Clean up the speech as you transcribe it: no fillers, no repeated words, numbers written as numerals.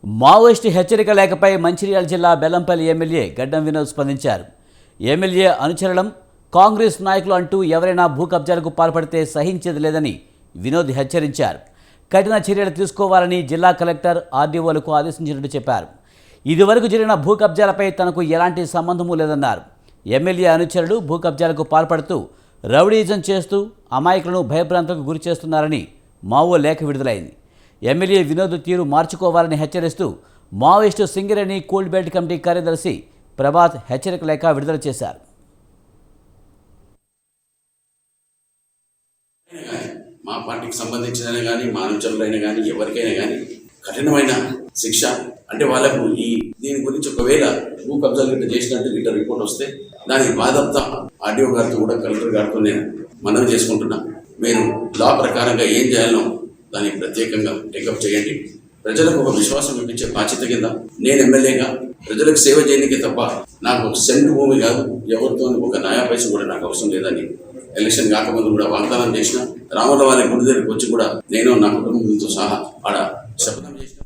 Maoist హెచ్చరిక లేఖపై మంచిర్యాల జిల్లా Bellampalli MLA గడ్డం వినోద్ స్పందించారు. ఎమ్మెల్యే అనుచరులం కాంగ్రెస్ నాయకులు అంటూ ఎవరైనా భూ కబ్జాలకు పాల్పడితే సహించేది లేదని వినోద్ హెచ్చరించారు. కఠిన చర్యలు తీసుకోవాలని జిల్లా కలెక్టర్ ఆర్డీఓలకు ఆదేశించినట్టు చెప్పారు. ఇదివరకు జరిగిన భూ కబ్జాలపై తనకు ఎలాంటి సంబంధమూ లేదన్నారు. ఎమ్మెల్యే అనుచరులు భూ కబ్జాలకు పాల్పడుతూ రౌడీజం చేస్తూ అమాయకులను భయభ్రాంతులకు గురి చేస్తున్నారని మావో లేఖ విడుదలైంది. ఎమ్మెల్యే వినోద్ తీరు మార్చుకోవాలని హెచ్చరిస్తూ Maoist Singareni cold belt committee కార్యదర్శి ప్రభాత్ హెచ్చరిక లేఖ విడుదల చేశారు. మా పార్టీకి సంబంధించిన కానీ మా అనుచరులైనా కానీ ఎవరికైనా కానీ కఠినమైన శిక్ష అంటే వాళ్ళకు దీని గురించి ఒకవేళ భూ కబ్జాలు గిట్ట చేసినట్టు గిట్ట రిపోర్ట్ వస్తే దానికి బాధ్యత ఆర్డీఓ గారితో కూడా కలెక్టర్ గారితో నేను మనవి చేసుకుంటున్నా. మీరు లా ప్రకారంగా ఏం చేయాలనో దాన్ని ప్రత్యేకంగా టేకప్ చేయండి. ప్రజలకు ఒక విశ్వాసం ఇప్పించే బాధ్యత కింద నేను ఎమ్మెల్యేగా ప్రజలకు సేవ చేయడానికి తప్ప నాకు ఒక సెంటు భూమి కాదు, ఎవరితో ఒక నయా పైస కూడా నాకు అవసరం లేదని ఎలక్షన్ కాకముందు కూడా వాగ్దానం చేసిన. రాముల వారి గుడి దగ్గరికి వచ్చి కూడా నేను నా కుటుంబంతో సహా ఆడ శపథం చేసిన.